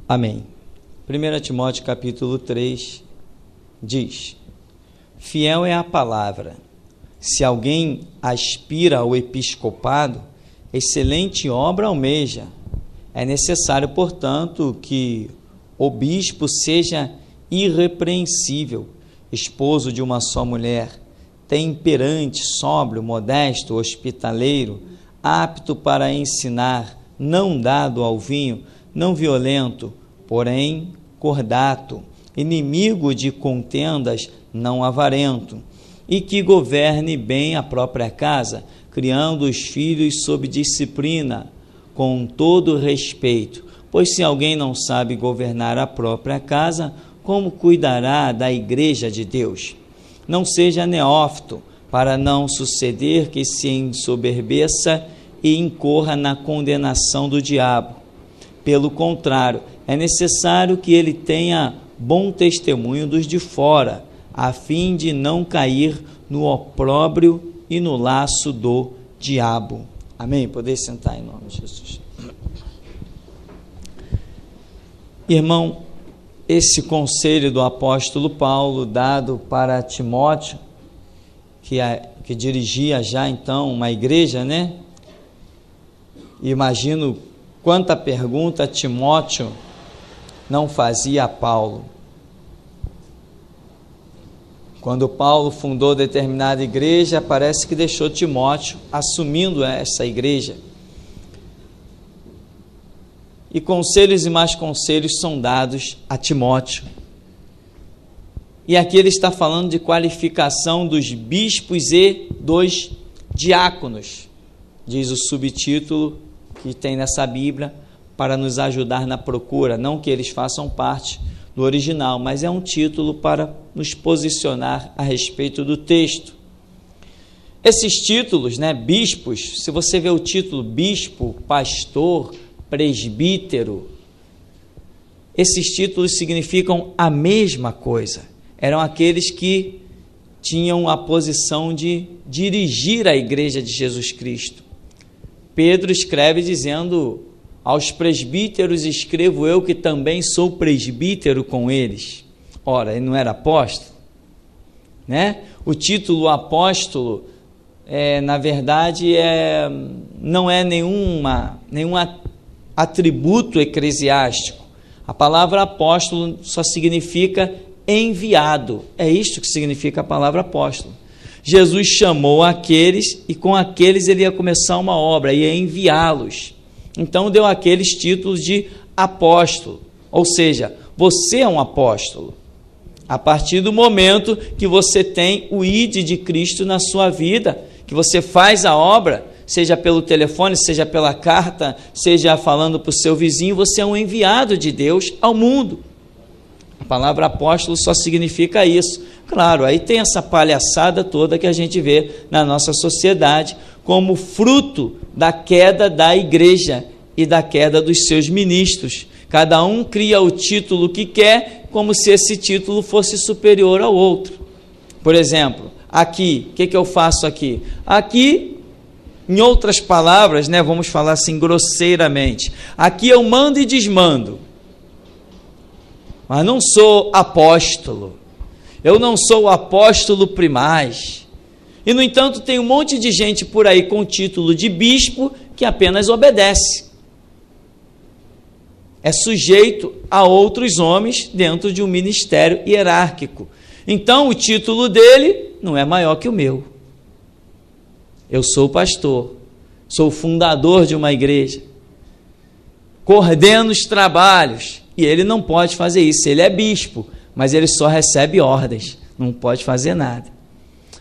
Amém. 1 Timóteo capítulo 3 diz: fiel é a palavra. Se alguém aspira ao episcopado, excelente obra almeja. É necessário, portanto, que o bispo seja irrepreensível, esposo de uma só mulher, temperante, sóbrio, modesto, hospitaleiro, apto para ensinar, não dado ao vinho, não violento, porém cordato, inimigo de contendas, não avarento, e que governe bem a própria casa, criando os filhos sob disciplina, com todo respeito. Pois se alguém não sabe governar a própria casa, como cuidará da igreja de Deus? Não seja neófito, para não suceder que se ensoberbeça e incorra na condenação do diabo. Pelo contrário, é necessário que ele tenha bom testemunho dos de fora, a fim de não cair no opróbrio e no laço do diabo. Amém? Poder sentar em nome de Jesus. Irmão, esse conselho do apóstolo Paulo, dado para Timóteo, que dirigia já então uma igreja, né? Imagino quanta pergunta Timóteo não fazia a Paulo. Quando Paulo fundou determinada igreja, parece que deixou Timóteo assumindo essa igreja. E conselhos e mais conselhos são dados a Timóteo. E aqui ele está falando de qualificação dos bispos e dos diáconos, diz o subtítulo que tem nessa Bíblia, para nos ajudar na procura, não que eles façam parte do original, mas é um título para nos posicionar a respeito do texto. Esses títulos, né, bispos, se você vê o título bispo, pastor, presbítero, esses títulos significam a mesma coisa. Eram aqueles que tinham a posição de dirigir a igreja de Jesus Cristo. Pedro escreve dizendo: aos presbíteros escrevo eu, que também sou presbítero com eles. Ora, ele não era apóstolo, né? O título apóstolo, na verdade, não é nenhum atributo eclesiástico. A palavra apóstolo só significa enviado. É isto que significa a palavra apóstolo. Jesus chamou aqueles e com aqueles ele ia começar uma obra, ia enviá-los. Então deu aqueles títulos de apóstolo, ou seja, você é um apóstolo. A partir do momento que você tem o ID de Cristo na sua vida, que você faz a obra, seja pelo telefone, seja pela carta, seja falando para o seu vizinho, você é um enviado de Deus ao mundo. A palavra apóstolo só significa isso. Claro, aí tem essa palhaçada toda que a gente vê na nossa sociedade como fruto da queda da igreja e da queda dos seus ministros. Cada um cria o título que quer, como se esse título fosse superior ao outro. Por exemplo, aqui, o que eu faço aqui? Aqui, em outras palavras, né, vamos falar assim grosseiramente, aqui eu mando e desmando, mas não sou apóstolo. Eu não sou o apóstolo primaz. E, no entanto, tem um monte de gente por aí com o título de bispo que apenas obedece. É sujeito a outros homens dentro de um ministério hierárquico. Então, o título dele não é maior que o meu. Eu sou pastor, sou fundador de uma igreja, coordeno os trabalhos, e ele não pode fazer isso. Ele é bispo, mas ele só recebe ordens, não pode fazer nada.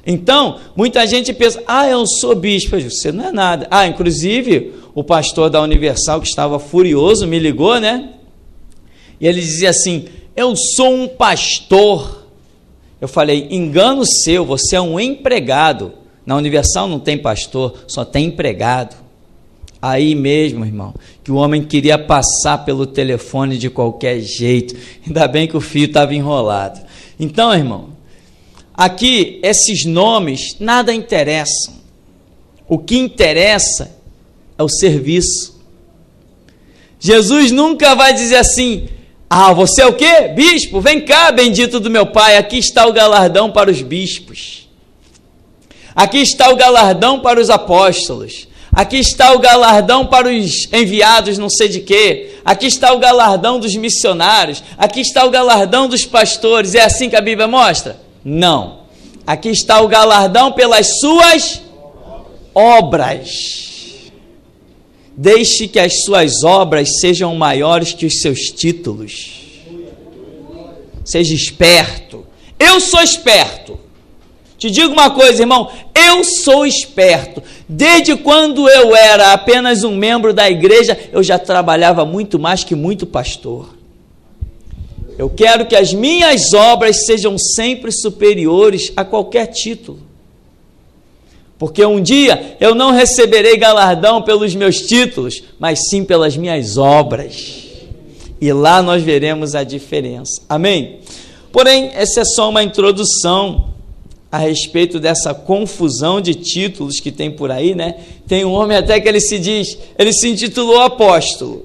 Então, muita gente pensa: eu sou bispo. Você não é nada. Inclusive, o pastor da Universal, que estava furioso, me ligou, né? E ele dizia assim: eu sou um pastor. Eu falei: engano seu, você é um empregado. Na Universal não tem pastor, só tem empregado. Aí mesmo, irmão, que o homem queria passar pelo telefone de qualquer jeito. Ainda bem que o fio estava enrolado. Então, irmão, aqui esses nomes nada interessam. O que interessa é o serviço. Jesus nunca vai dizer assim: Ah, você é o quê? Bispo? Vem cá, bendito do meu Pai, aqui está o galardão para os bispos. Aqui está o galardão para os apóstolos. Aqui está o galardão para os enviados não sei de quê. Aqui está o galardão dos missionários. Aqui está o galardão dos pastores. É assim que a Bíblia mostra? Não. Aqui está o galardão pelas suas obras. Deixe que as suas obras sejam maiores que os seus títulos. Seja esperto. Eu sou esperto. Te digo uma coisa, irmão, eu sou esperto. Desde quando eu era apenas um membro da igreja, eu já trabalhava muito mais que muito pastor. Eu quero que as minhas obras sejam sempre superiores a qualquer título. Porque um dia eu não receberei galardão pelos meus títulos, mas sim pelas minhas obras. E lá nós veremos a diferença. Amém? Porém, essa é só uma introdução a respeito dessa confusão de títulos que tem por aí, né? Tem um homem até que ele se intitulou apóstolo.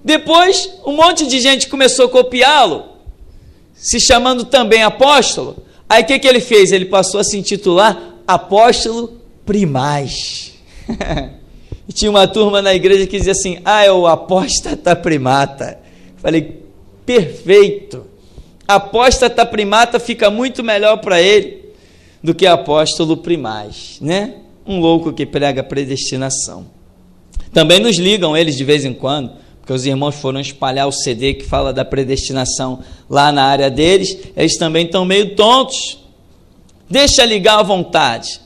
Depois, um monte de gente começou a copiá-lo, se chamando também apóstolo. Aí o que ele fez? Ele passou a se intitular apóstolo primaz. E tinha uma turma na igreja que dizia assim, é o apóstata primata. Falei, perfeito. Apóstata primata fica muito melhor para ele do que apóstolo primaz, né? Um louco que prega predestinação. Também nos ligam eles de vez em quando, porque os irmãos foram espalhar o CD que fala da predestinação lá na área deles, eles também estão meio tontos. Deixa ligar à vontade.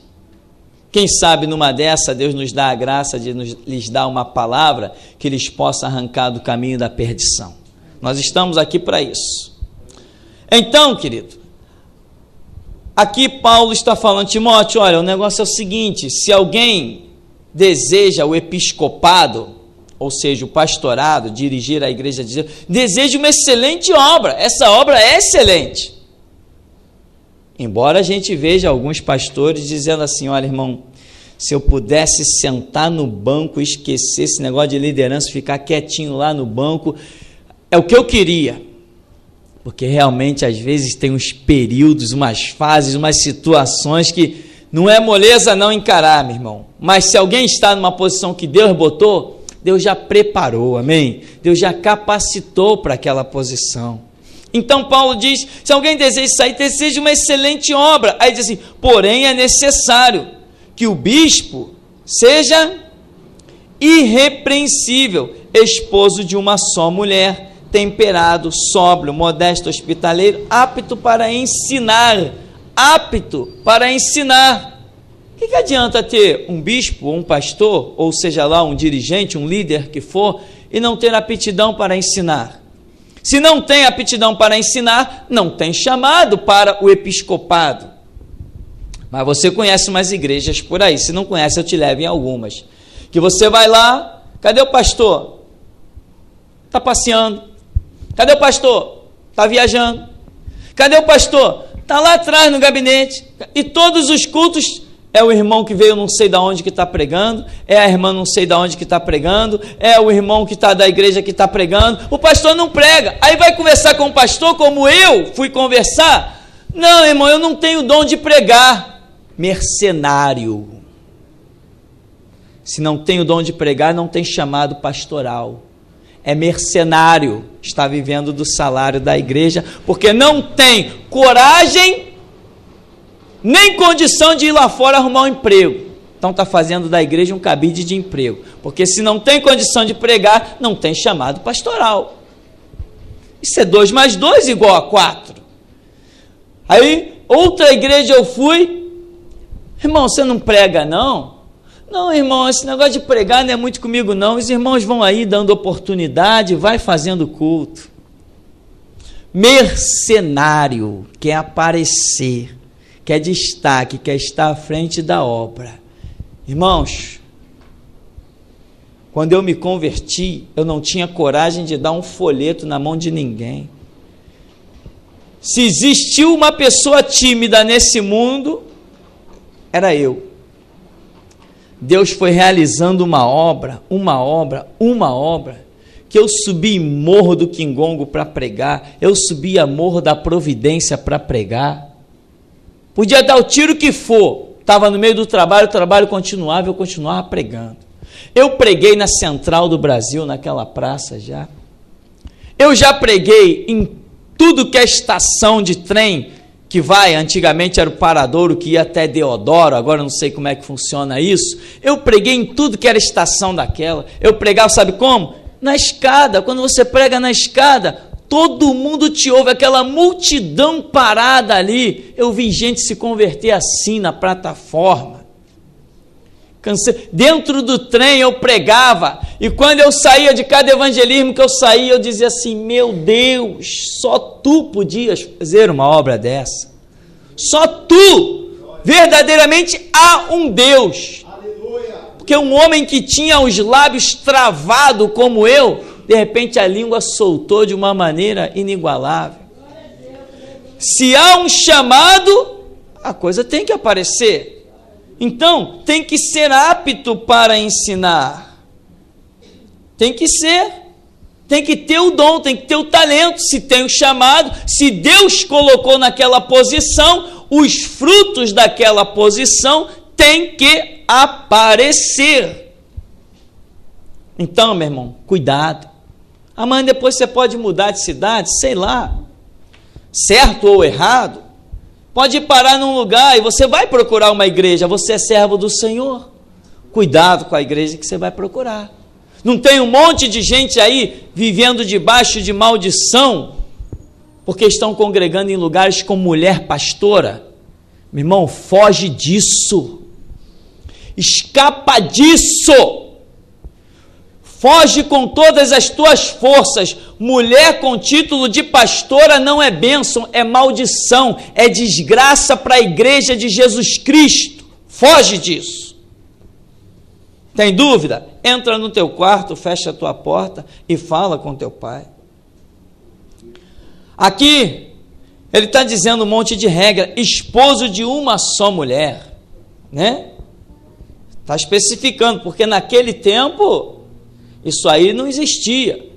Quem sabe numa dessa Deus nos dá a graça de lhes dar uma palavra que lhes possa arrancar do caminho da perdição. Nós estamos aqui para isso. Então, querido, aqui Paulo está falando, Timóteo, olha, o negócio é o seguinte, se alguém deseja o episcopado, ou seja, o pastorado, dirigir a igreja de Deus, deseja uma excelente obra, essa obra é excelente. Embora a gente veja alguns pastores dizendo assim, olha, irmão, se eu pudesse sentar no banco e esquecer esse negócio de liderança, ficar quietinho lá no banco, é o que eu queria. Porque realmente, às vezes, tem uns períodos, umas fases, umas situações que não é moleza não encarar, meu irmão. Mas se alguém está numa posição que Deus botou, Deus já preparou, amém? Deus já capacitou para aquela posição. Então, Paulo diz, se alguém deseja sair, deseja uma excelente obra. Aí diz assim, porém é necessário que o bispo seja irrepreensível, esposo de uma só mulher, temperado, sóbrio, modesto, hospitaleiro, apto para ensinar. Apto para ensinar. O que adianta ter um bispo, ou um pastor, ou seja lá, um dirigente, um líder que for, e não ter aptidão para ensinar? Se não tem aptidão para ensinar, não tem chamado para o episcopado. Mas você conhece umas igrejas por aí. Se não conhece, eu te levo em algumas. Que você vai lá, cadê o pastor? Está passeando. Cadê o pastor? Está viajando. Cadê o pastor? Está lá atrás no gabinete. E todos os cultos é o irmão que veio não sei de onde que está pregando, é a irmã não sei de onde que está pregando, é o irmão que está da igreja que está pregando. O pastor não prega. Aí vai conversar com o pastor como eu fui conversar. Não, irmão, eu não tenho dom de pregar. Mercenário. Se não tem o dom de pregar, não tem chamado pastoral. É mercenário, está vivendo do salário da igreja, porque não tem coragem, nem condição de ir lá fora arrumar um emprego. Então está fazendo da igreja um cabide de emprego, porque se não tem condição de pregar, não tem chamado pastoral. Isso é 2 mais 2 igual a 4. Aí, outra igreja eu fui, irmão, você não prega não? Não, irmão, esse negócio de pregar não é muito comigo não, os irmãos vão aí dando oportunidade, vai fazendo culto. Mercenário, quer aparecer, quer destaque, quer estar à frente da obra. Irmãos, quando eu me converti, eu não tinha coragem de dar um folheto na mão de ninguém. Se existiu uma pessoa tímida nesse mundo, era eu. Deus foi realizando uma obra, que eu subi Morro do Quingongo para pregar, eu subia Morro da Providência para pregar. Podia dar o tiro que for, estava no meio do trabalho, o trabalho continuava, eu continuava pregando. Eu preguei na Central do Brasil, naquela praça já. Eu já preguei em tudo que é estação de trem, que vai, antigamente era o Paradouro, que ia até Deodoro, agora não sei como é que funciona isso. Eu preguei em tudo que era estação daquela. Eu pregava, sabe como? Na escada. Quando você prega na escada, todo mundo te ouve, aquela multidão parada ali. Eu vi gente se converter assim na plataforma. Dentro do trem eu pregava, e quando eu saía de cada evangelismo que eu saía, eu dizia assim: meu Deus, só tu podias fazer uma obra dessa, só tu, verdadeiramente há um Deus. Aleluia. Porque um homem que tinha os lábios travados como eu, de repente a língua soltou de uma maneira inigualável. Se há um chamado, a coisa tem que aparecer. Então, tem que ser apto para ensinar. Tem que ser. Tem que ter o dom, tem que ter o talento. Se tem o chamado, se Deus colocou naquela posição, os frutos daquela posição têm que aparecer. Então, meu irmão, cuidado. Amanhã depois você pode mudar de cidade, sei lá, certo ou errado. Pode parar num lugar e você vai procurar uma igreja, você é servo do Senhor. Cuidado com a igreja que você vai procurar. Não tem um monte de gente aí vivendo debaixo de maldição, porque estão congregando em lugares com mulher pastora? Meu irmão, foge disso. Escapa disso. Foge com todas as tuas forças. Mulher com título de pastora não é bênção, é maldição, é desgraça para a igreja de Jesus Cristo. Foge disso. Tem dúvida? Entra no teu quarto, fecha a tua porta e fala com teu pai. Aqui, ele está dizendo um monte de regra. Esposo de uma só mulher, né? Está especificando, porque naquele tempo isso aí não existia.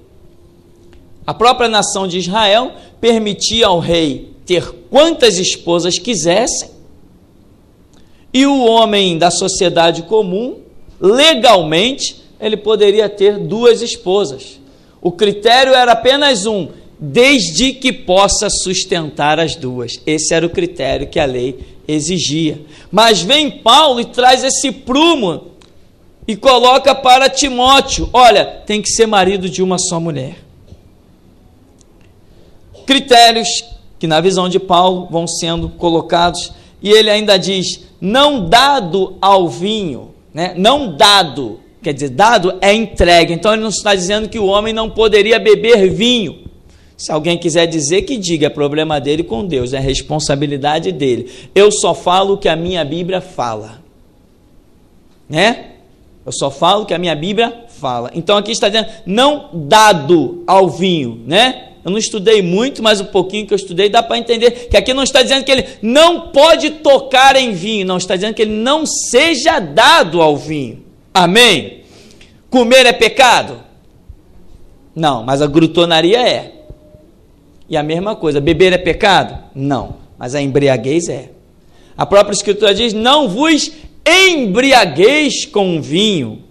A própria nação de Israel permitia ao rei ter quantas esposas quisessem, e o homem da sociedade comum, legalmente, ele poderia ter 2 esposas. O critério era apenas um, desde que possa sustentar as 2. Esse era o critério que a lei exigia. Mas vem Paulo e traz esse prumo e coloca para Timóteo: olha, tem que ser marido de uma só mulher. Critérios que na visão de Paulo vão sendo colocados, e ele ainda diz: não dado ao vinho, né? Não dado, quer dizer, dado é entregue. Então ele não está dizendo que o homem não poderia beber vinho. Se alguém quiser dizer, que diga, é problema dele com Deus, é responsabilidade dele. Eu só falo o que a minha Bíblia fala, né? Eu só falo o que a minha Bíblia fala. Então aqui está dizendo, não dado ao vinho, né? Eu não estudei muito, mas o pouquinho que eu estudei dá para entender que aqui não está dizendo que ele não pode tocar em vinho, não, está dizendo que ele não seja dado ao vinho. Amém? Comer é pecado? Não, mas a glutonaria é. E a mesma coisa, beber é pecado? Não, mas a embriaguez é. A própria Escritura diz, não vos embriagueis com vinho,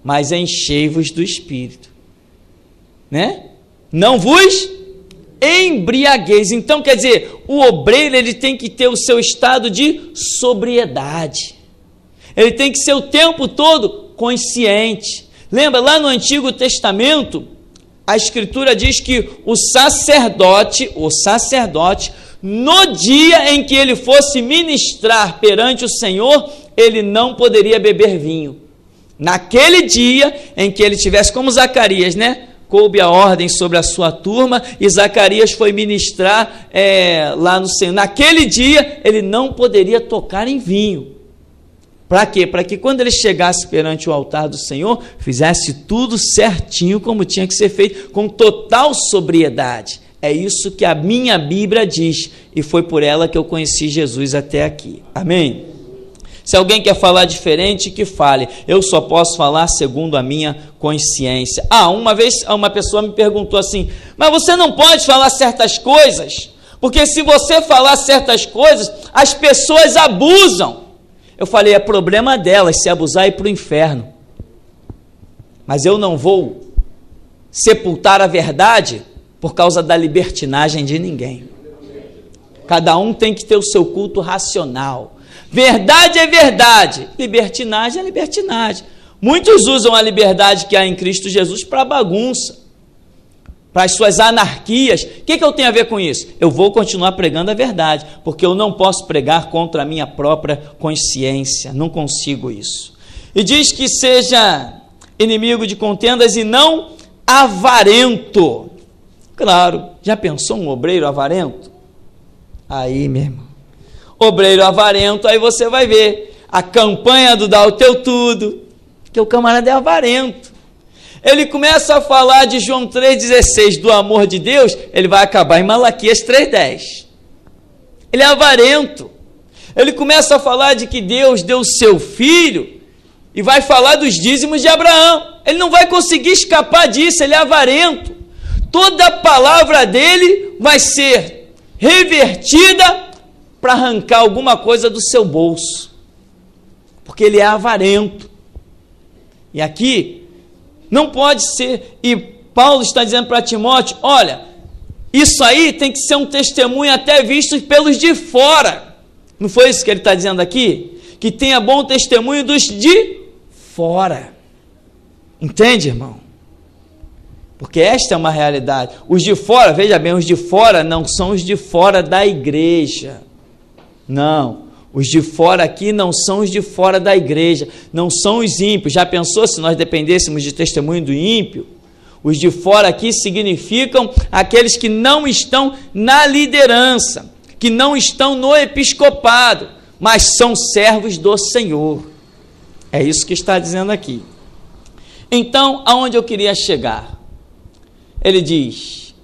mas enchei-vos do Espírito. Né? Não vos embriagueis. Então, quer dizer, o obreiro ele tem que ter o seu estado de sobriedade. Ele tem que ser o tempo todo consciente. Lembra, lá no Antigo Testamento, a Escritura diz que o sacerdote, no dia em que ele fosse ministrar perante o Senhor, ele não poderia beber vinho. Naquele dia em que ele tivesse, como Zacarias, né? Coube a ordem sobre a sua turma, e Zacarias foi ministrar lá no Senhor. Naquele dia, ele não poderia tocar em vinho. Para quê? Para que quando ele chegasse perante o altar do Senhor, fizesse tudo certinho como tinha que ser feito, com total sobriedade. É isso que a minha Bíblia diz, e foi por ela que eu conheci Jesus até aqui. Amém? Se alguém quer falar diferente, que fale. Eu só posso falar segundo a minha consciência. Uma vez uma pessoa me perguntou assim, mas você não pode falar certas coisas? Porque se você falar certas coisas, as pessoas abusam. Eu falei, é problema delas, se abusar, ir para o inferno. Mas eu não vou sepultar a verdade por causa da libertinagem de ninguém. Cada um tem que ter o seu culto racional. Verdade é verdade, libertinagem é libertinagem. Muitos usam a liberdade que há em Cristo Jesus para bagunça, para as suas anarquias. O que eu tenho a ver com isso? Eu vou continuar pregando a verdade, porque eu não posso pregar contra a minha própria consciência, não consigo isso. E diz que seja inimigo de contendas e não avarento. Claro, já pensou um obreiro avarento? Aí, meu irmão, obreiro avarento, aí você vai ver a campanha do dá o teu tudo, que o camarada é avarento. Ele começa a falar de João 3,16, do amor de Deus, ele vai acabar em Malaquias 3,10. Ele é avarento. Ele começa a falar de que Deus deu o seu filho e vai falar dos dízimos de Abraão. Ele não vai conseguir escapar disso, ele é avarento. Toda a palavra dele vai ser revertida para arrancar alguma coisa do seu bolso, porque ele é avarento. E aqui não pode ser, e Paulo está dizendo para Timóteo, olha, isso aí tem que ser um testemunho até visto pelos de fora. Não foi isso que ele está dizendo aqui? Que tenha bom testemunho dos de fora. Entende, irmão? Porque esta é uma realidade. Os de fora, veja bem, os de fora não são os de fora da igreja. Não, os de fora aqui não são os de fora da igreja, não são os ímpios. Já pensou se nós dependêssemos de testemunho do ímpio? Os de fora aqui significam aqueles que não estão na liderança, que não estão no episcopado, mas são servos do Senhor. É isso que está dizendo aqui. Então, aonde eu queria chegar? Ele diz,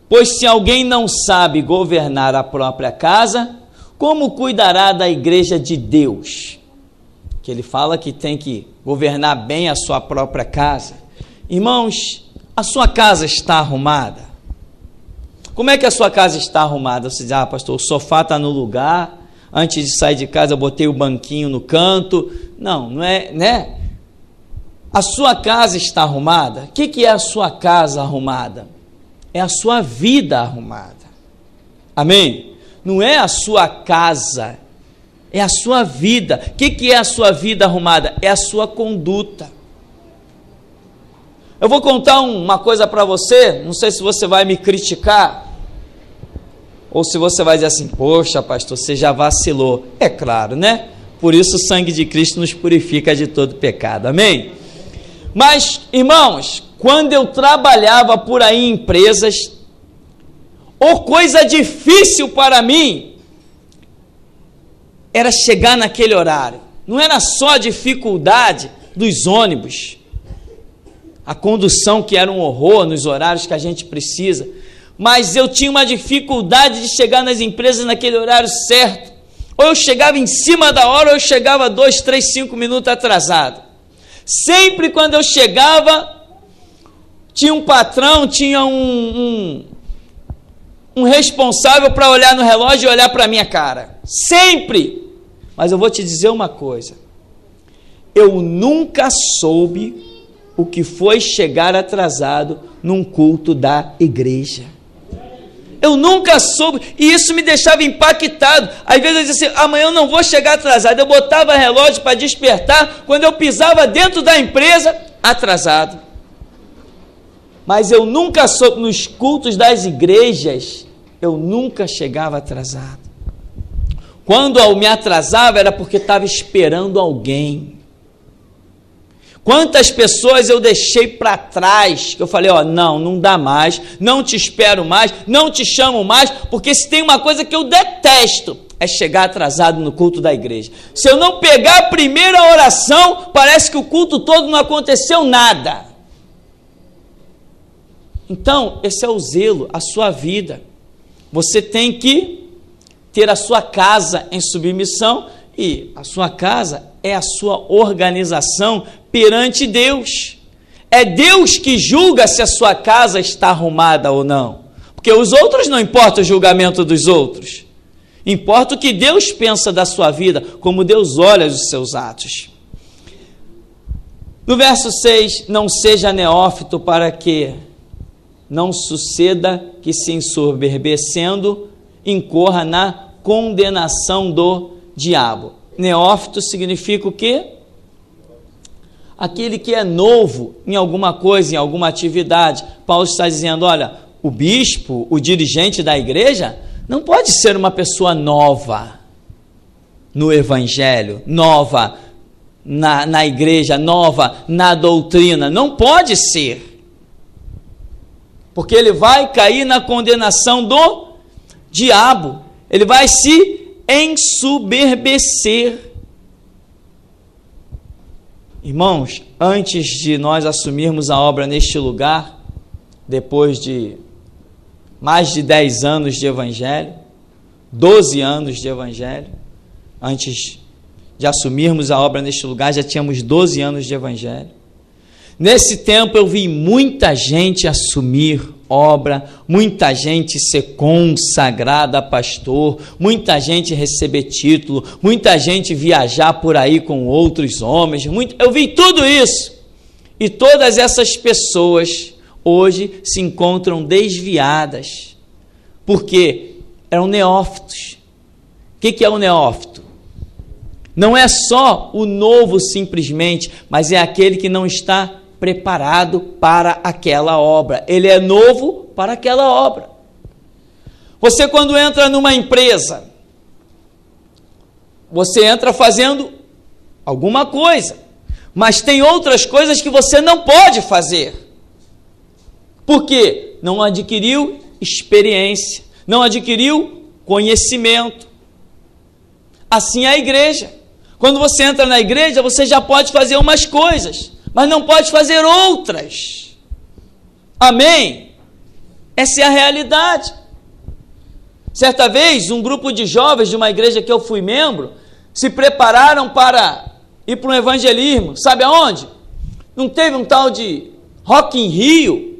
pois se alguém não sabe governar a própria casa, como cuidará da igreja de Deus? Que ele fala que tem que governar bem a sua própria casa. Irmãos, a sua casa está arrumada? Como é que a sua casa está arrumada? Você diz, pastor, o sofá está no lugar, antes de sair de casa eu botei o banquinho no canto. Não é, né? A sua casa está arrumada? O que é a sua casa arrumada? É a sua vida arrumada. Amém? Não é a sua casa, é a sua vida. O que é a sua vida arrumada? É a sua conduta. Eu vou contar uma coisa para você, não sei se você vai me criticar, ou se você vai dizer assim, poxa pastor, você já vacilou. É claro, né? Por isso o sangue de Cristo nos purifica de todo pecado. Amém? Mas, irmãos, quando eu trabalhava por aí em empresas, coisa difícil para mim era chegar naquele horário. Não era só a dificuldade dos ônibus, a condução que era um horror nos horários que a gente precisa, mas eu tinha uma dificuldade de chegar nas empresas naquele horário certo. Ou eu chegava em cima da hora, ou eu chegava 2, 3, 5 minutos atrasado. Sempre quando eu chegava, tinha um patrão, tinha um responsável para olhar no relógio e olhar para a minha cara. Sempre! Mas eu vou te dizer uma coisa. Eu nunca soube o que foi chegar atrasado num culto da igreja. Eu nunca soube, e isso me deixava impactado. Às vezes eu dizia assim, amanhã eu não vou chegar atrasado. Eu botava relógio para despertar, quando eu pisava dentro da empresa, atrasado. Mas eu nunca soube, nos cultos das igrejas, eu nunca chegava atrasado. Quando eu me atrasava, era porque estava esperando alguém. Quantas pessoas eu deixei para trás, que eu falei, não dá mais, não te espero mais, não te chamo mais, porque se tem uma coisa que eu detesto, é chegar atrasado no culto da igreja. Se eu não pegar a primeira oração, parece que o culto todo não aconteceu nada. Então, esse é o zelo, a sua vida. Você tem que ter a sua casa em submissão E a sua casa é a sua organização perante Deus. É Deus que julga se a sua casa está arrumada ou não. Porque os outros não importa o julgamento dos outros. Importa o que Deus pensa da sua vida, como Deus olha os seus atos. No verso 6, não seja neófito para que não suceda que se ensoberbecendo incorra na condenação do diabo. Neófito significa o quê? Aquele que é novo em alguma coisa, em alguma atividade. Paulo está dizendo, olha, o bispo, o dirigente da igreja, não pode ser uma pessoa nova no evangelho, nova na igreja, nova na doutrina. Não pode ser. Porque ele vai cair na condenação do diabo. Ele vai se ensoberbecer. Irmãos, antes de nós assumirmos a obra neste lugar, depois de mais de 10 anos de evangelho, 12 anos de evangelho, antes de assumirmos a obra neste lugar, já tínhamos 12 anos de evangelho. Nesse tempo eu vi muita gente assumir obra, muita gente ser consagrada a pastor, muita gente receber título, muita gente viajar por aí com outros homens, eu vi tudo isso. E todas essas pessoas hoje se encontram desviadas, porque eram neófitos. O que é um neófito? Não é só o novo simplesmente, mas é aquele que não está preparado para aquela obra. Ele é novo para aquela obra. Você, quando entra numa empresa, você entra fazendo alguma coisa, mas tem outras coisas que você não pode fazer. Por quê? Não adquiriu experiência, não adquiriu conhecimento. Assim é a igreja. Quando você entra na igreja, você já pode fazer umas coisas, mas não pode fazer outras. Amém? Essa é a realidade. Certa vez, um grupo de jovens de uma igreja que eu fui membro, se prepararam para ir para um evangelismo. Sabe aonde? Não teve um tal de Rock in Rio?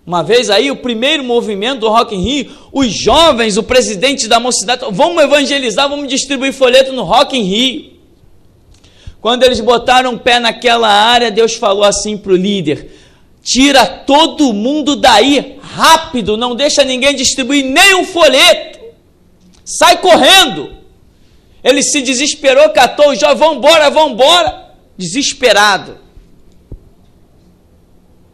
Uma vez aí, o primeiro movimento do Rock in Rio, os jovens, o presidente da mocidade, vamos evangelizar, vamos distribuir folheto no Rock in Rio. Quando eles botaram o pé naquela área, Deus falou assim para o líder, tira todo mundo daí, rápido, não deixa ninguém distribuir nem um folheto, sai correndo. Ele se desesperou, catou os jovens, vão embora, desesperado.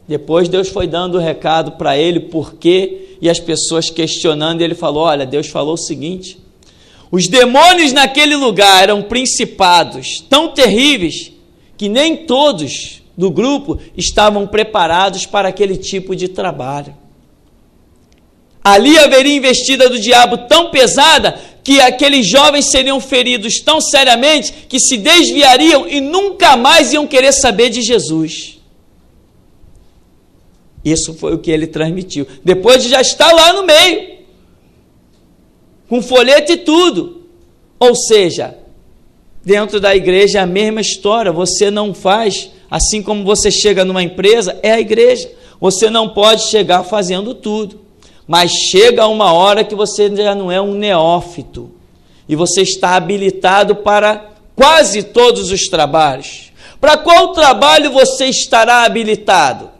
Depois Deus foi dando o recado para ele, por quê, e as pessoas questionando, e ele falou, olha, Deus falou o seguinte, os demônios naquele lugar eram principados tão terríveis, que nem todos do grupo estavam preparados para aquele tipo de trabalho. Ali haveria investida do diabo tão pesada, que aqueles jovens seriam feridos tão seriamente, que se desviariam e nunca mais iam querer saber de Jesus. Isso foi o que ele transmitiu. Depois de já estar lá no meio, com folheto e tudo. Ou seja, dentro da igreja é a mesma história. Você não faz, assim como você chega numa empresa, é a igreja. Você não pode chegar fazendo tudo. Mas chega uma hora que você já não é um neófito. E você está habilitado para quase todos os trabalhos. Para qual trabalho você estará habilitado?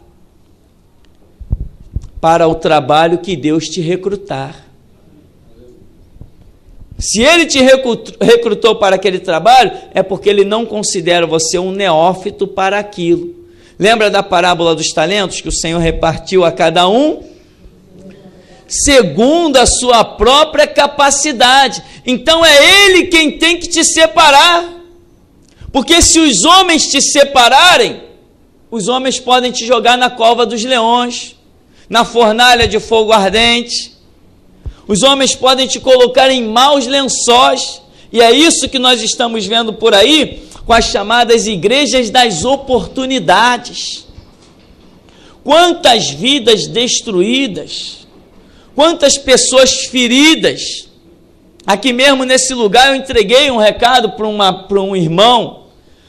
Para o trabalho que Deus te recrutar. Se Ele te recrutou para aquele trabalho, é porque Ele não considera você um neófito para aquilo. Lembra da parábola dos talentos, que o Senhor repartiu a cada um? Segundo a sua própria capacidade. Então é Ele quem tem que te separar. Porque se os homens te separarem, os homens podem te jogar na cova dos leões, na fornalha de fogo ardente. Os homens podem te colocar em maus lençóis. E é isso que nós estamos vendo por aí, com as chamadas igrejas das oportunidades. Quantas vidas destruídas, quantas pessoas feridas, Aqui mesmo nesse lugar eu entreguei um recado para um irmão.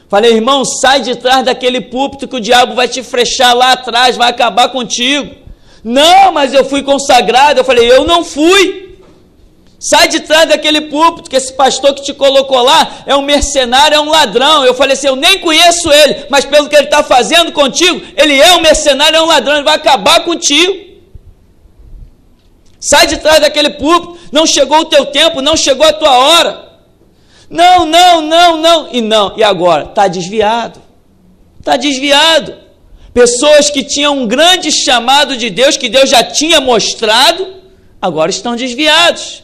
Falei: irmão, sai de trás daquele púlpito que o diabo vai te frechar lá atrás, vai acabar contigo. Não, mas eu fui consagrado. Eu falei: eu não fui. Sai de trás daquele púlpito, que esse pastor que te colocou lá é um mercenário, é um ladrão. Eu falei assim: eu nem conheço ele, mas pelo que ele está fazendo contigo, ele é um mercenário, é um ladrão, ele vai acabar contigo. Sai de trás daquele púlpito, não chegou o teu tempo, não chegou a tua hora. Não. E agora? Está desviado. Está desviado. Pessoas que tinham um grande chamado de Deus, que Deus já tinha mostrado, agora estão desviados.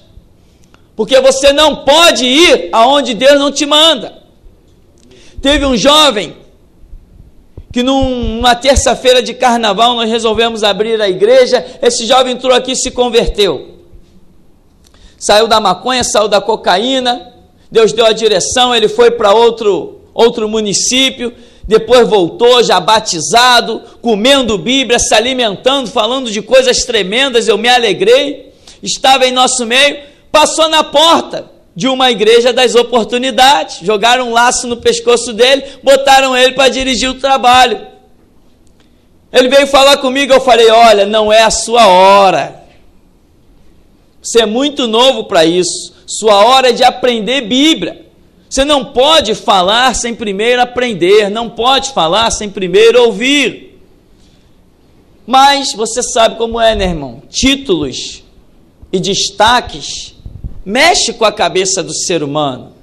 Porque você não pode ir aonde Deus não te manda. Teve um jovem que numa terça-feira de carnaval nós resolvemos abrir a igreja. Esse jovem entrou aqui e se converteu. Saiu da maconha, saiu da cocaína, Deus deu a direção, ele foi para outro município, depois voltou já batizado, comendo Bíblia, se alimentando, falando de coisas tremendas. Eu me alegrei, estava em nosso meio, passou na porta de uma igreja das oportunidades, jogaram um laço no pescoço dele, botaram ele para dirigir o trabalho. Ele veio falar comigo, eu falei: olha, não é a sua hora, você é muito novo para isso, sua hora é de aprender Bíblia. Você não pode falar sem primeiro aprender, não pode falar sem primeiro ouvir. Mas você sabe como é, né, irmão? Títulos e destaques mexe com a cabeça do ser humano,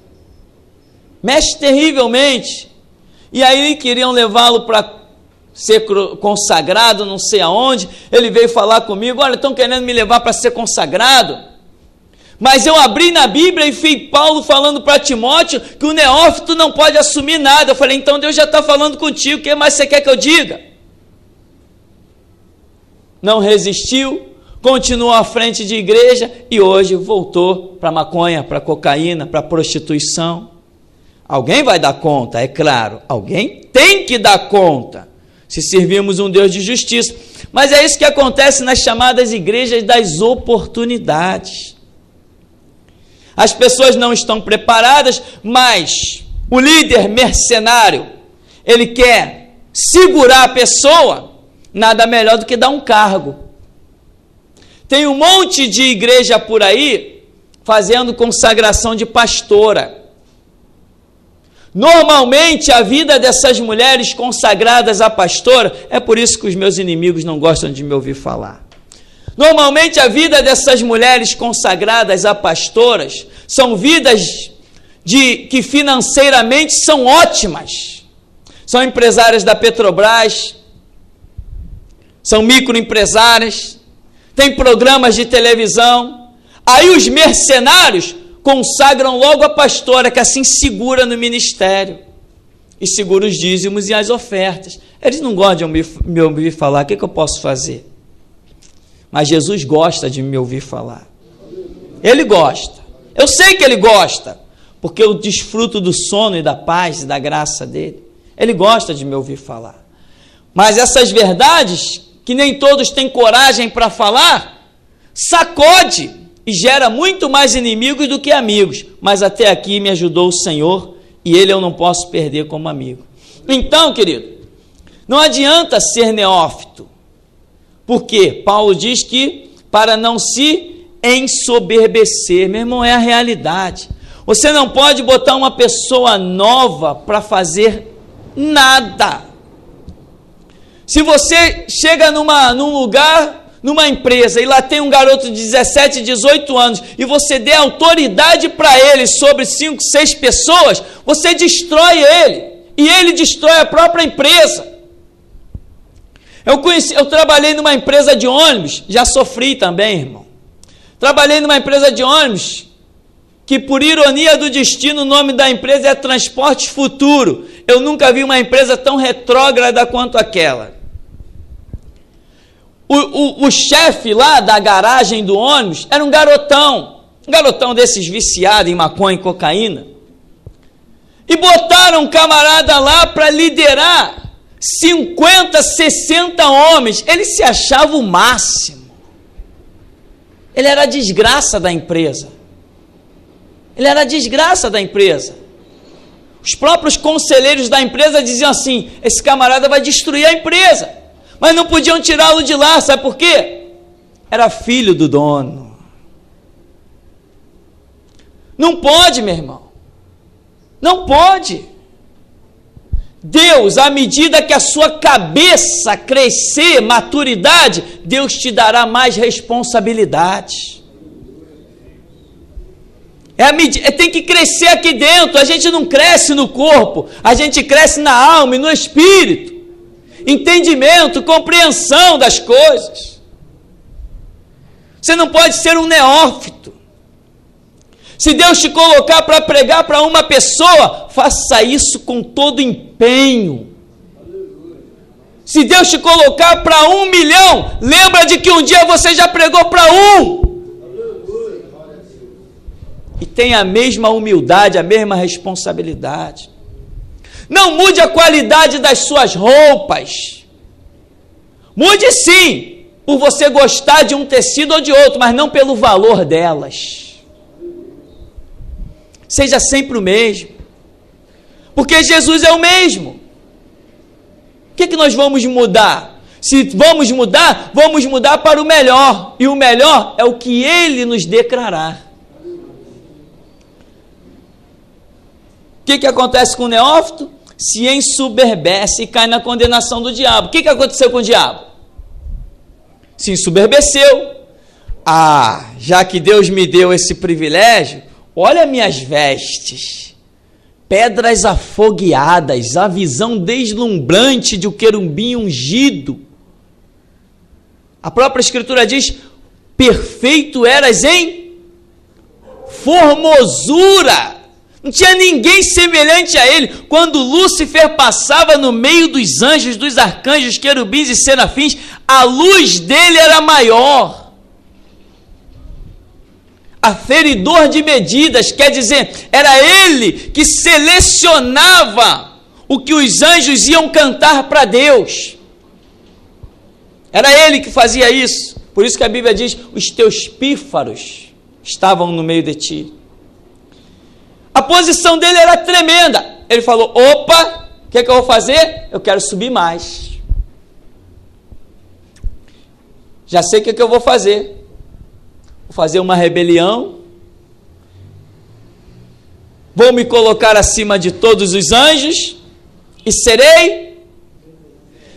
mexe terrivelmente. E aí queriam levá-lo para ser consagrado, não sei aonde. Ele veio falar comigo: olha, estão querendo me levar para ser consagrado, mas eu abri na Bíblia e vi Paulo falando para Timóteo que o neófito não pode assumir nada. Eu falei: então Deus já está falando contigo, o que mais você quer que eu diga? Não resistiu, continuou à frente de igreja e hoje voltou para maconha, para cocaína, para prostituição. Alguém vai dar conta, é claro, alguém tem que dar conta, se servimos um Deus de justiça. Mas é isso que acontece nas chamadas igrejas das oportunidades. As pessoas não estão preparadas, mas o líder mercenário, ele quer segurar a pessoa, nada melhor do que dar um cargo. Tem um monte de igreja por aí fazendo consagração de pastora. Normalmente a vida dessas mulheres consagradas a pastora, é por isso que os meus inimigos não gostam de me ouvir falar. Normalmente a vida dessas mulheres consagradas a pastoras são vidas que financeiramente são ótimas. São empresárias da Petrobras, são microempresárias, tem programas de televisão. Aí os mercenários consagram logo a pastora, que assim segura no ministério e segura os dízimos e as ofertas. Eles não gostam de me ouvir falar, o que eu posso fazer? Mas Jesus gosta de me ouvir falar. Ele gosta, eu sei que ele gosta, porque eu desfruto do sono e da paz e da graça dele. Ele gosta de me ouvir falar. Mas essas verdades que nem todos têm coragem para falar, sacode e gera muito mais inimigos do que amigos. Mas até aqui me ajudou o Senhor e ele eu não posso perder como amigo. Então, querido, não adianta ser neófito, porque Paulo diz que para não se ensoberbecer, meu irmão, é a realidade. Você não pode botar uma pessoa nova para fazer nada. Se você chega num lugar, numa empresa, e lá tem um garoto de 17, 18 anos, e você der autoridade para ele sobre 5, 6 pessoas, você destrói ele, e ele destrói a própria empresa. Eu trabalhei numa empresa de ônibus, já sofri também, irmão. Trabalhei numa empresa de ônibus, que por ironia do destino, o nome da empresa é Transporte Futuro. Eu nunca vi uma empresa tão retrógrada quanto aquela. O chefe lá da garagem do ônibus era um garotão desses viciados em maconha e cocaína. E botaram um camarada lá para liderar 50, 60 homens. Ele se achava o máximo. Ele era a desgraça da empresa. Ele era a desgraça da empresa. Os próprios conselheiros da empresa diziam assim: esse camarada vai destruir a empresa. Mas não podiam tirá-lo de lá, sabe por quê? Era filho do dono. Não pode, meu irmão. Não pode. Deus, à medida que a sua cabeça crescer, maturidade, Deus te dará mais responsabilidade. Tem que crescer aqui dentro. A gente não cresce no corpo, a gente cresce na alma e no espírito. Entendimento, compreensão das coisas. Você não pode ser um neófito. Se Deus te colocar para pregar para uma pessoa, faça isso com todo empenho. Se Deus te colocar para 1 milhão, lembra de que um dia você já pregou para 1. E tenha a mesma humildade, a mesma responsabilidade. Não mude a qualidade das suas roupas. Mude sim, por você gostar de um tecido ou de outro, mas não pelo valor delas. Seja sempre o mesmo, porque Jesus é o mesmo. O que nós vamos mudar? Se vamos mudar para o melhor, e o melhor é o que Ele nos declarar. O que acontece com o neófito? Se ensoberbece e cai na condenação do diabo. O que aconteceu com o diabo? Se ensoberbeceu. Já que Deus me deu esse privilégio, olha minhas vestes, pedras afogueadas, a visão deslumbrante de um querubim ungido. A própria Escritura diz: perfeito eras em formosura. Não tinha ninguém semelhante a ele. Quando Lúcifer passava no meio dos anjos, dos arcanjos, querubins e serafins, a luz dele era maior. Aferidor de medidas, quer dizer, era ele que selecionava o que os anjos iam cantar para Deus. Era ele que fazia isso. Por isso que a Bíblia diz: os teus pífaros estavam no meio de ti. A posição dele era tremenda. Ele falou: opa, o que eu vou fazer? Eu quero subir mais. Já sei o que eu vou fazer. Vou fazer uma rebelião, vou me colocar acima de todos os anjos e serei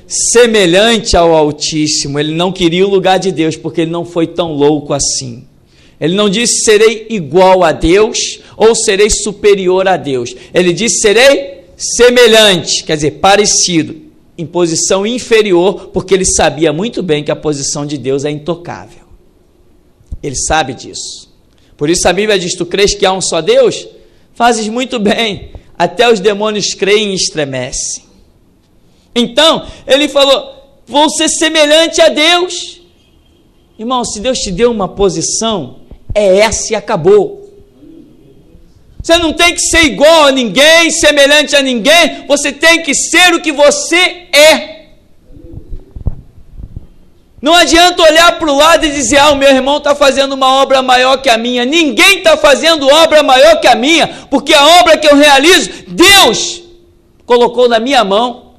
semelhante ao Altíssimo. Ele não queria o lugar de Deus, porque ele não foi tão louco assim. Ele não disse serei igual a Deus ou serei superior a Deus. Ele disse serei semelhante, quer dizer, parecido, em posição inferior, porque ele sabia muito bem que a posição de Deus é intocável. Ele sabe disso. Por isso a Bíblia diz: tu crês que há um só Deus? Fazes muito bem. Até os demônios creem e estremecem. Então, ele falou: vou ser semelhante a Deus. Irmão, se Deus te deu uma posição, é essa e acabou. Você não tem que ser igual a ninguém, semelhante a ninguém. Você tem que ser o que você é. Não adianta olhar para o lado e dizer: o meu irmão está fazendo uma obra maior que a minha. Ninguém está fazendo obra maior que a minha, porque a obra que eu realizo, Deus colocou na minha mão.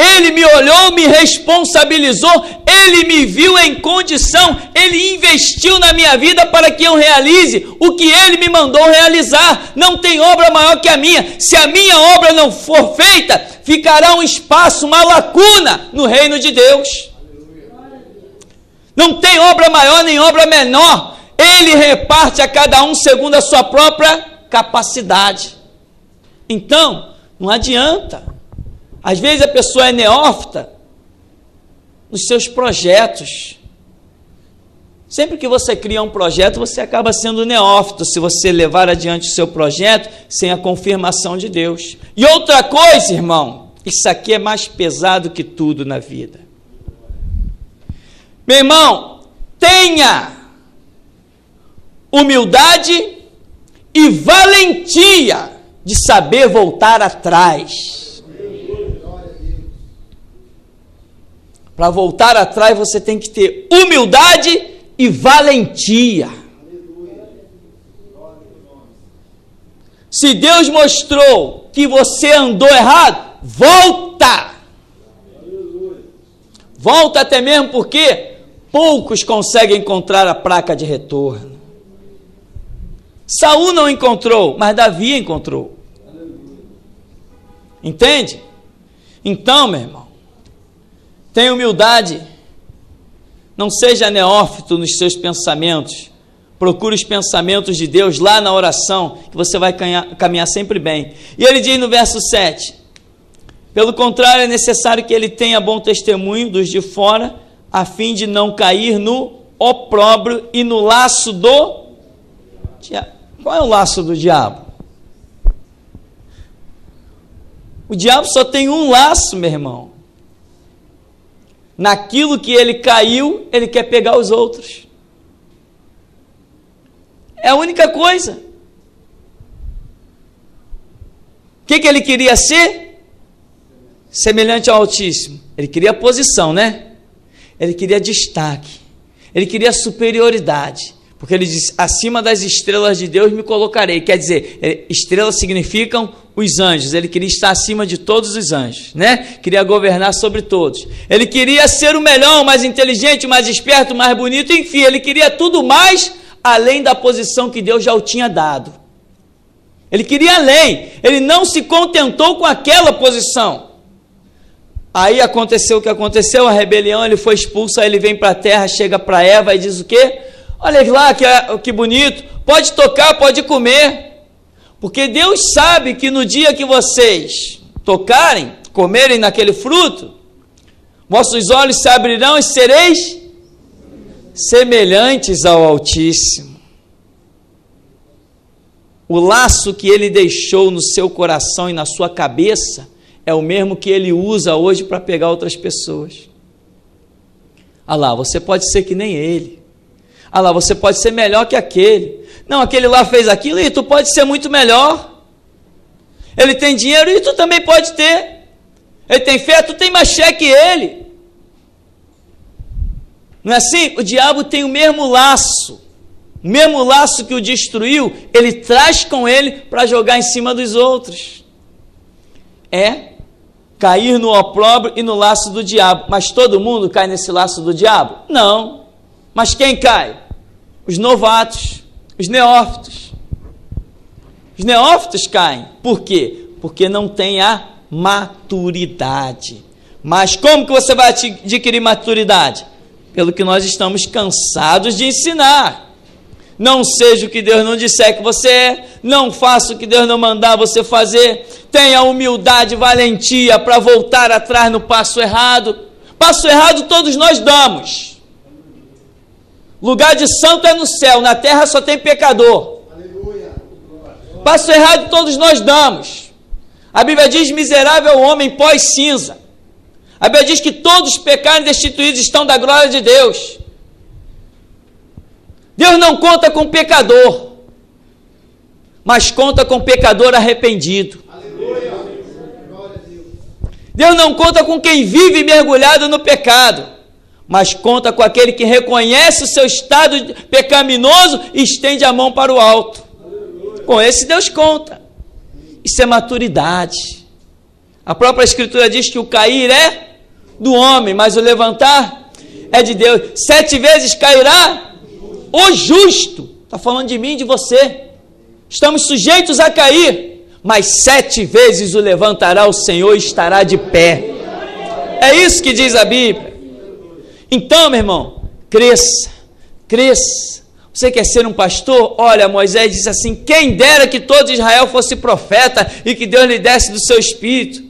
Ele me olhou, me responsabilizou, Ele me viu em condição, Ele investiu na minha vida para que eu realize o que Ele me mandou realizar. Não tem obra maior que a minha. Se a minha obra não for feita, ficará um espaço, uma lacuna no reino de Deus. Não tem obra maior nem obra menor. Ele reparte a cada um segundo a sua própria capacidade. Então, não adianta. Às vezes a pessoa é neófita nos seus projetos. Sempre que você cria um projeto, você acaba sendo neófito, se você levar adiante o seu projeto sem a confirmação de Deus. E outra coisa, irmão, isso aqui é mais pesado que tudo na vida. Meu irmão, tenha humildade e valentia de saber voltar atrás. Para voltar atrás, você tem que ter humildade e valentia. Se Deus mostrou que você andou errado, volta! Volta até mesmo porque poucos conseguem encontrar a placa de retorno. Saul não encontrou, mas Davi encontrou. Entende? Então, meu irmão, tenha humildade. Não seja neófito nos seus pensamentos. Procure os pensamentos de Deus lá na oração, que você vai caminhar sempre bem. E ele diz no verso 7, pelo contrário, é necessário que ele tenha bom testemunho dos de fora, a fim de não cair no opróbrio e no laço do diabo. Qual é o laço do diabo? O diabo só tem um laço, meu irmão. Naquilo que ele caiu, ele quer pegar os outros. É a única coisa. O que ele queria ser? Semelhante ao Altíssimo. Ele queria posição, né? Ele queria destaque. Ele queria superioridade. Porque ele diz, acima das estrelas de Deus me colocarei. Quer dizer, estrelas significam os anjos. Ele queria estar acima de todos os anjos, né? Queria governar sobre todos. Ele queria ser o melhor, o mais inteligente, o mais esperto, o mais bonito. Enfim, ele queria tudo mais além da posição que Deus já o tinha dado. Ele queria além. Ele não se contentou com aquela posição. Aí aconteceu o que aconteceu, a rebelião, ele foi expulso, aí ele vem para a terra, chega para Eva e diz o quê? Olha lá que bonito, pode tocar, pode comer, porque Deus sabe que no dia que vocês tocarem, comerem naquele fruto, vossos olhos se abrirão e sereis semelhantes ao Altíssimo. O laço que ele deixou no seu coração e na sua cabeça é o mesmo que ele usa hoje para pegar outras pessoas. Ah lá, você pode ser que nem ele. Ah lá, você pode ser melhor que aquele. Não, aquele lá fez aquilo e tu pode ser muito melhor. Ele tem dinheiro e tu também pode ter. Ele tem fé, tu tem mais fé que ele. Não é assim? O diabo tem o mesmo laço que o destruiu, ele traz com ele para jogar em cima dos outros. É cair no opróbrio e no laço do diabo. Mas todo mundo cai nesse laço do diabo? Não. Mas quem cai? Os novatos, os neófitos. Os neófitos caem. Por quê? Porque não tem a maturidade. Mas como que você vai adquirir maturidade? Pelo que nós estamos cansados de ensinar. Não seja o que Deus não disser que você é, não faça o que Deus não mandar você fazer, tenha humildade e valentia para voltar atrás no passo errado. Passo errado todos nós damos. Lugar de santo é no céu, na terra só tem pecador. Aleluia. Passo errado todos nós damos. A Bíblia diz, miserável é o homem pós-cinza. A Bíblia diz que todos pecaram e destituídos estão da glória de Deus. Deus não conta com pecador, mas conta com pecador arrependido. Aleluia. Deus não conta com quem vive mergulhado no pecado, mas conta com aquele que reconhece o seu estado pecaminoso e estende a mão para o alto. Aleluia. Com esse Deus conta. Isso é maturidade. A própria Escritura diz que o cair é do homem, mas o levantar é de Deus. 7 vezes cairá o justo. Está falando de mim e de você. Estamos sujeitos a cair, mas 7 vezes o levantará o Senhor e estará de pé. É isso que diz a Bíblia. Então, meu irmão, cresça, cresça. Você quer ser um pastor? Olha, Moisés disse assim, quem dera que todo Israel fosse profeta e que Deus lhe desse do seu espírito.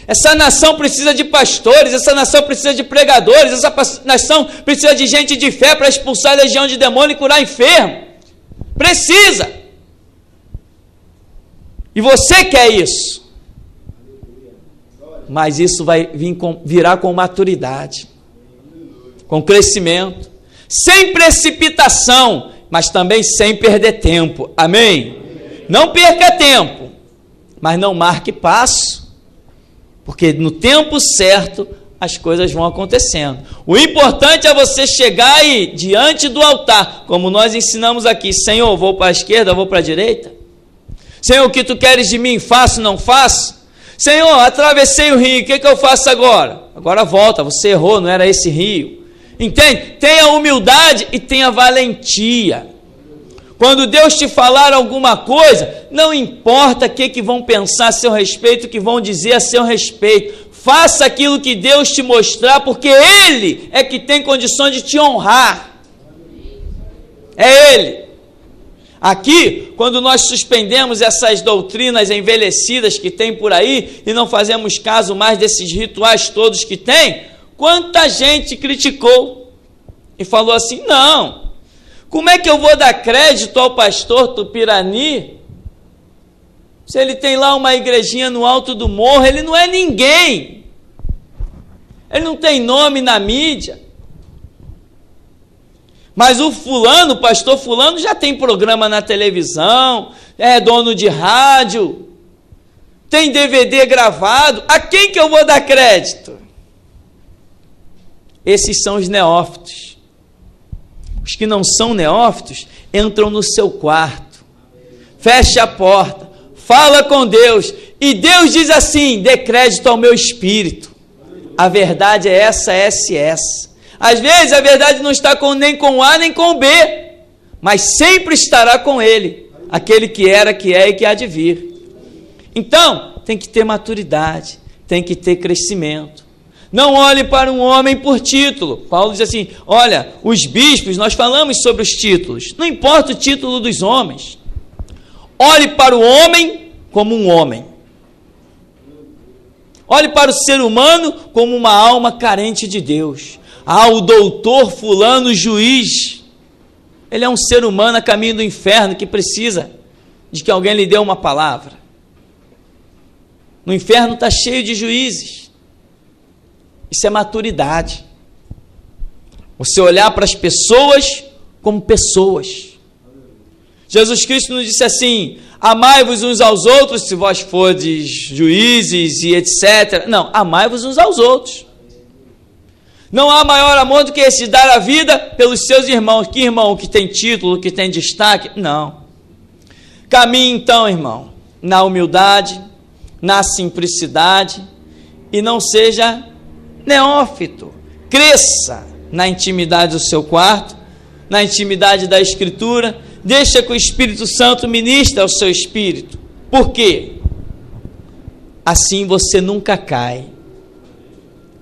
Essa nação precisa de pastores, essa nação precisa de pregadores, essa nação precisa de gente de fé para expulsar a legião de demônio e curar enfermo. Precisa. E você quer isso. Mas isso vai virá com maturidade, com crescimento, sem precipitação, mas também sem perder tempo. Amém? Não perca tempo, mas não marque passo. Porque no tempo certo as coisas vão acontecendo. O importante é você chegar aí diante do altar, como nós ensinamos aqui, Senhor, vou para a esquerda, vou para a direita? Senhor, o que tu queres de mim, faço, não faço? Senhor, atravessei o rio, o que eu faço agora? Agora volta, você errou, não era esse rio. Entende? Tenha humildade e tenha valentia. Quando Deus te falar alguma coisa, não importa o que vão pensar a seu respeito, o que vão dizer a seu respeito. Faça aquilo que Deus te mostrar, porque Ele é que tem condições de te honrar. É Ele. Aqui, quando nós suspendemos essas doutrinas envelhecidas que tem por aí, e não fazemos caso mais desses rituais todos que tem, quanta gente criticou e falou assim, não, como é que eu vou dar crédito ao pastor Tupirani, se ele tem lá uma igrejinha no alto do morro, ele não é ninguém, ele não tem nome na mídia. Mas o fulano, o pastor fulano, já tem programa na televisão, é dono de rádio, tem DVD gravado, a quem que eu vou dar crédito? Esses são os neófitos. Os que não são neófitos, entram no seu quarto, fecha a porta, fala com Deus, e Deus diz assim, dê crédito ao meu espírito. A verdade é essa, essa e essa. Às vezes a verdade não está nem com A nem com B, mas sempre estará com Ele, aquele que era, que é e que há de vir. Então, tem que ter maturidade, tem que ter crescimento. Não olhe para um homem por título. Paulo diz assim, olha, os bispos, nós falamos sobre os títulos, não importa o título dos homens. Olhe para o homem como um homem. Olhe para o ser humano como uma alma carente de Deus. Ah, o doutor fulano, juiz, ele é um ser humano a caminho do inferno que precisa de que alguém lhe dê uma palavra. No inferno está cheio de juízes. Isso é maturidade. Você olhar para as pessoas como pessoas. Jesus Cristo nos disse assim, amai-vos uns aos outros, se vós fordes juízes e etc. Não, amai-vos uns aos outros. Não há maior amor do que esse de dar a vida pelos seus irmãos. Que irmão que tem título, que tem destaque? Não. Caminhe então, irmão, na humildade, na simplicidade, e não seja neófito. Cresça na intimidade do seu quarto, na intimidade da Escritura. Deixa que o Espírito Santo ministre ao seu espírito. Por quê? Assim você nunca cai.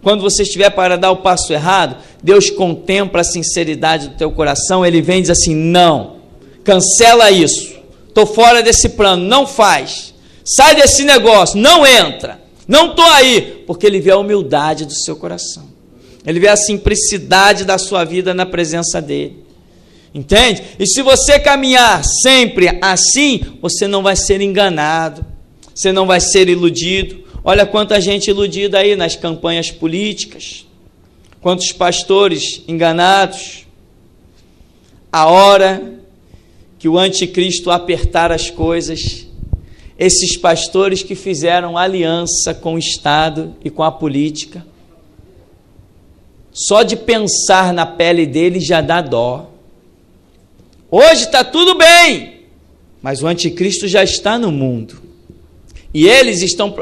Quando você estiver para dar o passo errado, Deus contempla a sinceridade do teu coração, Ele vem e diz assim, não, cancela isso, estou fora desse plano, não faz, sai desse negócio, não entra, não estou aí, porque Ele vê a humildade do seu coração, Ele vê a simplicidade da sua vida na presença dEle, entende? E se você caminhar sempre assim, você não vai ser enganado, você não vai ser iludido. Olha quanta gente iludida aí nas campanhas políticas, quantos pastores enganados. A hora que o anticristo apertar as coisas, esses pastores que fizeram aliança com o Estado e com a política, só de pensar na pele deles já dá dó. Hoje está tudo bem, mas o anticristo já está no mundo. E eles estão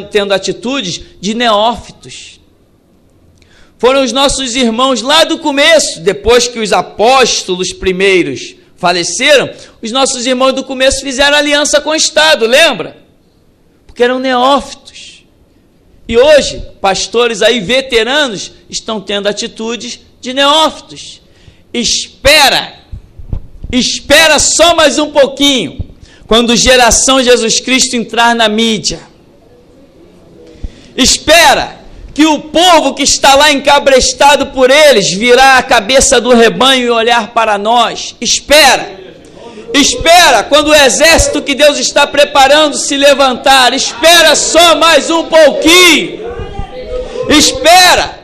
tendo atitudes de neófitos. Foram os nossos irmãos lá do começo, depois que os apóstolos primeiros faleceram, os nossos irmãos do começo fizeram aliança com o Estado, lembra? Porque eram neófitos. E hoje, pastores aí veteranos estão tendo atitudes de neófitos. Espera só mais um pouquinho. Quando Geração Jesus Cristo entrar na mídia, espera que o povo que está lá encabrestado por eles virá a cabeça do rebanho e olhar para nós. Espera quando o exército que Deus está preparando se levantar. Espera só mais um pouquinho. Espera.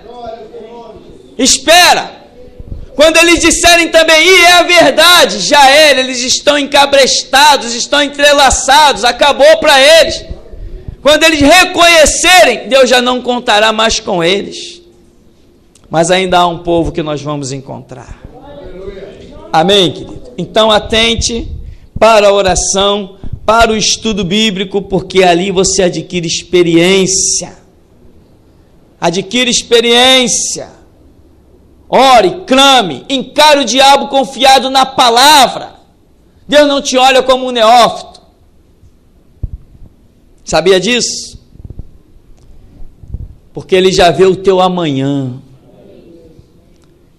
Quando eles disserem também, e é a verdade, já era, eles estão encabrestados, estão entrelaçados, acabou para eles. Quando eles reconhecerem, Deus já não contará mais com eles. Mas ainda há um povo que nós vamos encontrar. Amém, querido? Então atente para a oração, para o estudo bíblico, porque ali você adquire experiência. Adquire experiência. Ore, clame, encare o diabo confiado na palavra. Deus não te olha como um neófito. Sabia disso? Porque Ele já vê o teu amanhã.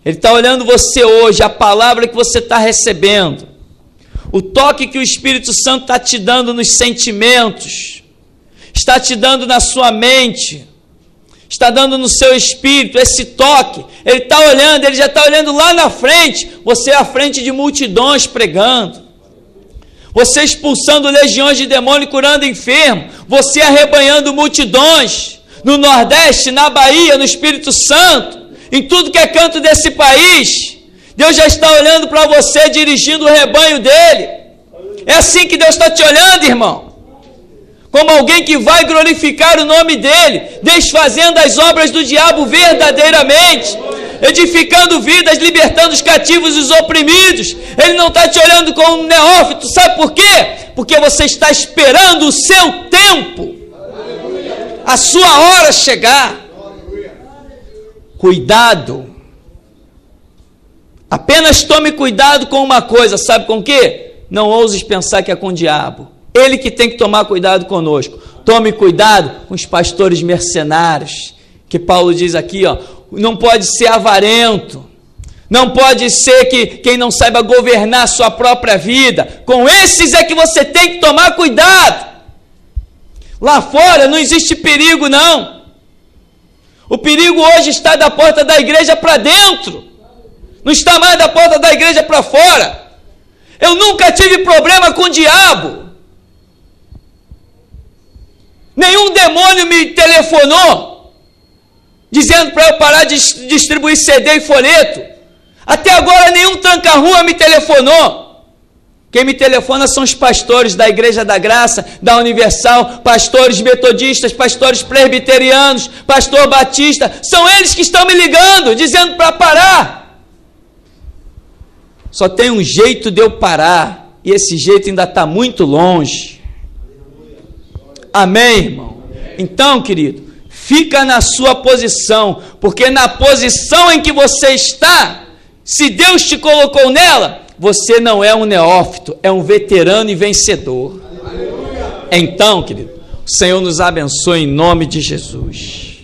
Ele está olhando você hoje, a palavra que você está recebendo, o toque que o Espírito Santo está te dando nos sentimentos, está te dando na sua mente, está dando no seu espírito, esse toque. Ele está olhando, ele já está olhando lá na frente, você à frente de multidões pregando, você expulsando legiões de demônio, curando enfermo, você arrebanhando multidões, no Nordeste, na Bahia, no Espírito Santo, em tudo que é canto desse país. Deus já está olhando para você, dirigindo o rebanho dele. É assim que Deus está te olhando, irmão, como alguém que vai glorificar o nome dele, desfazendo as obras do diabo verdadeiramente, edificando vidas, libertando os cativos e os oprimidos. Ele não está te olhando como um neófito. Sabe por quê? Porque você está esperando o seu tempo, a sua hora chegar. Cuidado. Apenas tome cuidado com uma coisa, sabe com o quê? Não ouses pensar que é com o diabo. Ele que tem que tomar cuidado conosco. Tome cuidado com os pastores mercenários, que Paulo diz aqui, ó, não pode ser avarento, não pode ser que quem não saiba governar a sua própria vida. Com esses é que você tem que tomar cuidado. Lá fora não existe perigo, não. O perigo hoje está da porta da igreja para dentro, não está mais da porta da igreja para fora. Eu nunca tive problema com o diabo. Nenhum demônio me telefonou dizendo para eu parar de distribuir CD e folheto. Até agora nenhum tranca-rua me telefonou. Quem me telefona são os pastores da Igreja da Graça, da Universal, pastores metodistas, pastores presbiterianos, pastor batista. São eles que estão me ligando, dizendo para parar. Só tem um jeito de eu parar, e esse jeito ainda está muito longe. Amém, irmão? Então, querido, fica na sua posição, porque na posição em que você está, se Deus te colocou nela, você não é um neófito, é um veterano e vencedor. Então, querido, o Senhor nos abençoe em nome de Jesus.